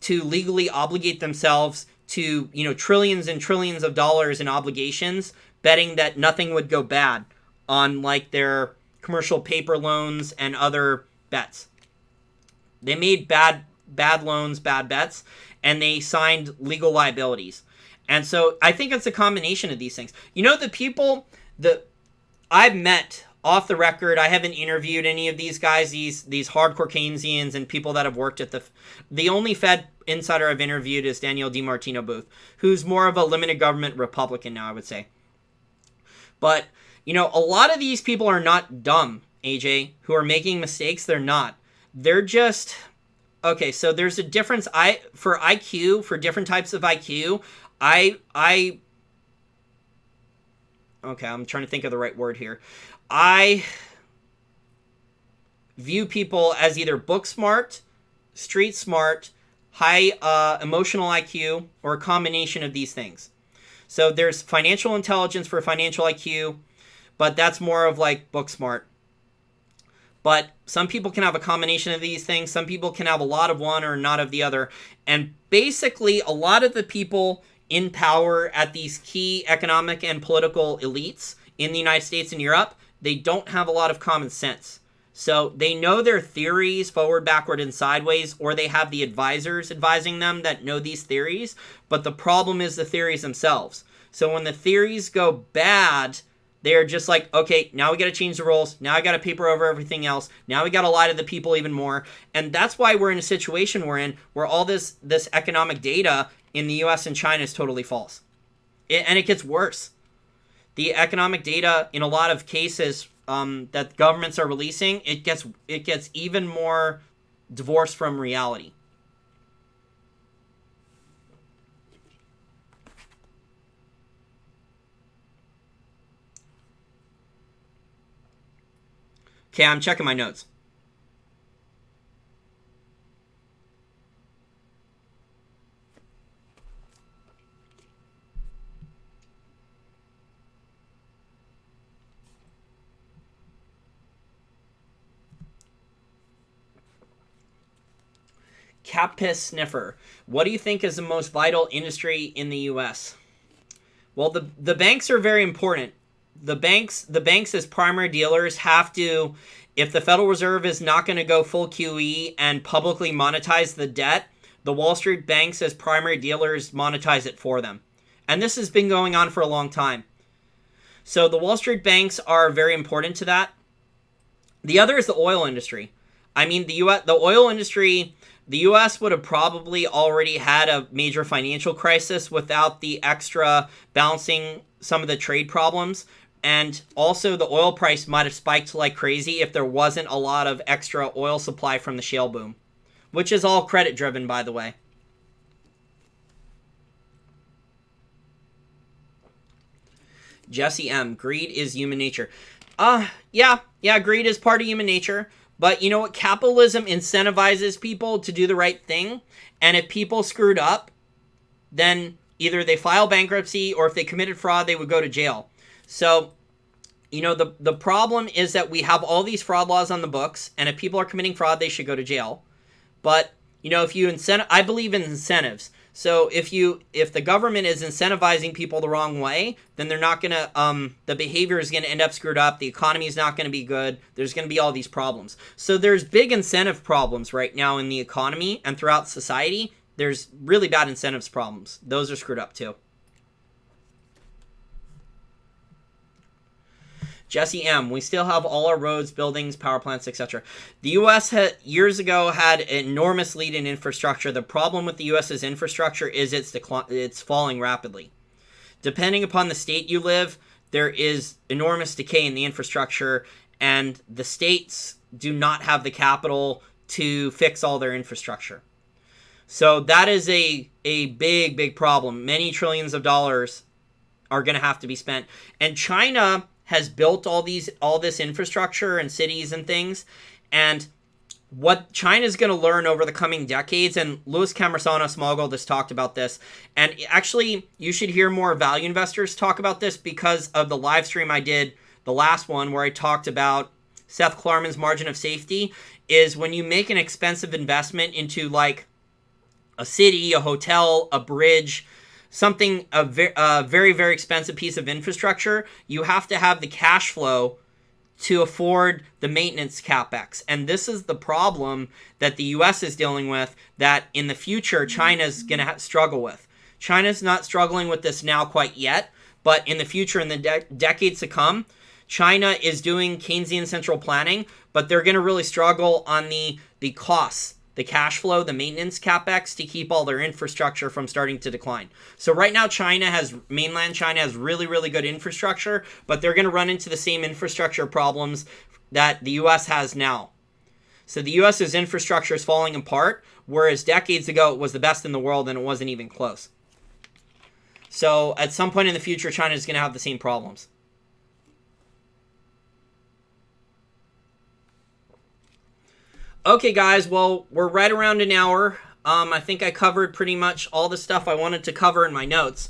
to legally obligate themselves to, trillions and trillions of dollars in obligations, betting that nothing would go bad on like their commercial paper loans and other bets. They made bad loans, bad bets, and they signed legal liabilities. And so I think it's a combination of these things. The people that I've met off the record, I haven't interviewed any of these guys, these hardcore Keynesians and people that have worked at the only Fed insider I've interviewed is Daniel DiMartino Booth, who's more of a limited government Republican now, I would say. But, a lot of these people are not dumb, AJ, who are making mistakes. They're not. They're just... Okay, so there's a difference. For IQ, for different types of IQ, okay, I'm trying to think of the right word here. I view people as either book smart, street smart, high emotional IQ, or a combination of these things. So there's financial intelligence for financial IQ, but that's more of like book smart. But some people can have a combination of these things. Some people can have a lot of one or not of the other. And basically, a lot of the people in power at these key economic and political elites in the United States and Europe, they don't have a lot of common sense. So they know their theories forward, backward, and sideways, or they have the advisors advising them that know these theories. But the problem is the theories themselves. So when the theories go bad, they're just like, okay, now we got to change the rules. Now I got to paper over everything else. Now we got to lie to the people even more. And that's why we're in a situation we're in where all this economic data in the US and China is totally false. And it gets worse. The economic data in a lot of cases that governments are releasing, it gets even more divorced from reality. Okay, I'm checking my notes. Cat piss sniffer. What do you think is the most vital industry in the U.S.? Well, the banks are very important. The banks as primary dealers have to, if the Federal Reserve is not going to go full QE and publicly monetize the debt, the Wall Street banks as primary dealers monetize it for them. And this has been going on for a long time. So the Wall Street banks are very important to that. The other is the oil industry. I mean, the oil industry, the U.S. would have probably already had a major financial crisis without the extra balancing some of the trade problems. And also the oil price might have spiked like crazy if there wasn't a lot of extra oil supply from the shale boom, which is all credit driven, by the way. Jesse M. Greed is human nature. Yeah, greed is part of human nature. But you know what? Capitalism incentivizes people to do the right thing. And if people screwed up, then either they file bankruptcy or if they committed fraud, they would go to jail. So, you know, the problem is that we have all these fraud laws on the books. And if people are committing fraud, they should go to jail. But, you know, if you I believe in incentives. So if the government is incentivizing people the wrong way, then they're not going to, the behavior is going to end up screwed up. The economy is not going to be good. There's going to be all these problems. So there's big incentive problems right now in the economy and throughout society. There's really bad incentives problems. Those are screwed up too. Jesse M. We still have all our roads, buildings, power plants, etc. The U.S. years ago had an enormous lead in infrastructure. The problem with the U.S.'s infrastructure is it's falling rapidly. Depending upon the state you live, there is enormous decay in the infrastructure, and the states do not have the capital to fix all their infrastructure. So that is a big, big problem. Many trillions of dollars are going to have to be spent. And China has built all this infrastructure and cities and things. And what China's going to learn over the coming decades, and Louis Camersano Smallgold has talked about this, and actually you should hear more value investors talk about this because of the live stream I did, the last one, where I talked about Seth Klarman's margin of safety, is when you make an expensive investment into like a city, a hotel, a bridge, something, a very, very expensive piece of infrastructure, you have to have the cash flow to afford the maintenance capex. And this is the problem that the U.S. is dealing with, that in the future China's going to struggle with. China's not struggling with this now quite yet, but in the future, in the decades to come, China is doing Keynesian central planning, but they're going to really struggle on the costs, the cash flow, the maintenance capex to keep all their infrastructure from starting to decline. So right now, mainland China has really, really good infrastructure, but they're going to run into the same infrastructure problems that the U.S. has now. So the U.S.'s infrastructure is falling apart, whereas decades ago it was the best in the world and it wasn't even close. So at some point in the future, China is going to have the same problems. Okay, guys, well, we're right around an hour. I think I covered pretty much all the stuff I wanted to cover in my notes.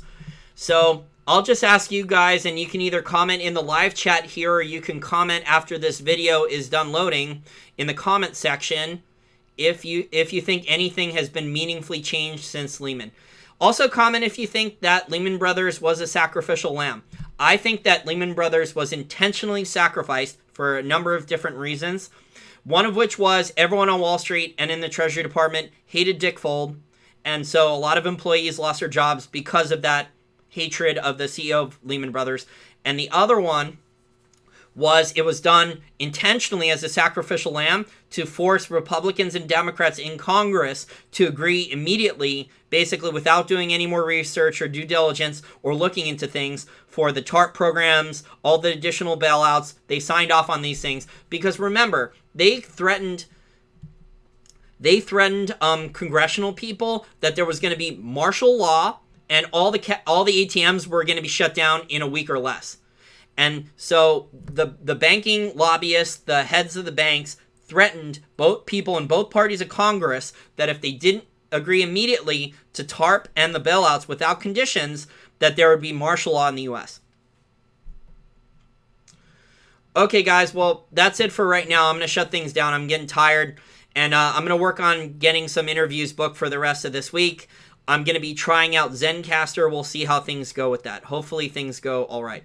So I'll just ask you guys, and you can either comment in the live chat here, or you can comment after this video is done loading in the comment section if you think anything has been meaningfully changed since Lehman. Also comment if you think that Lehman Brothers was a sacrificial lamb. I think that Lehman Brothers was intentionally sacrificed for a number of different reasons. One of which was everyone on Wall Street and in the Treasury Department hated Dick Fuld. And so a lot of employees lost their jobs because of that hatred of the CEO of Lehman Brothers. And the other one was it was done intentionally as a sacrificial lamb to force Republicans and Democrats in Congress to agree immediately, basically without doing any more research or due diligence or looking into things, for the TARP programs, all the additional bailouts. They signed off on these things because, remember, they threatened congressional people that there was going to be martial law and all the ATMs were going to be shut down in a week or less. And so the banking lobbyists, the heads of the banks, threatened both people in both parties of Congress that if they didn't agree immediately to TARP and the bailouts without conditions, that there would be martial law in the U.S. Okay, guys, well, that's it for right now. I'm going to shut things down. I'm getting tired, and I'm going to work on getting some interviews booked for the rest of this week. I'm going to be trying out Zencastr. We'll see how things go with that. Hopefully things go all right.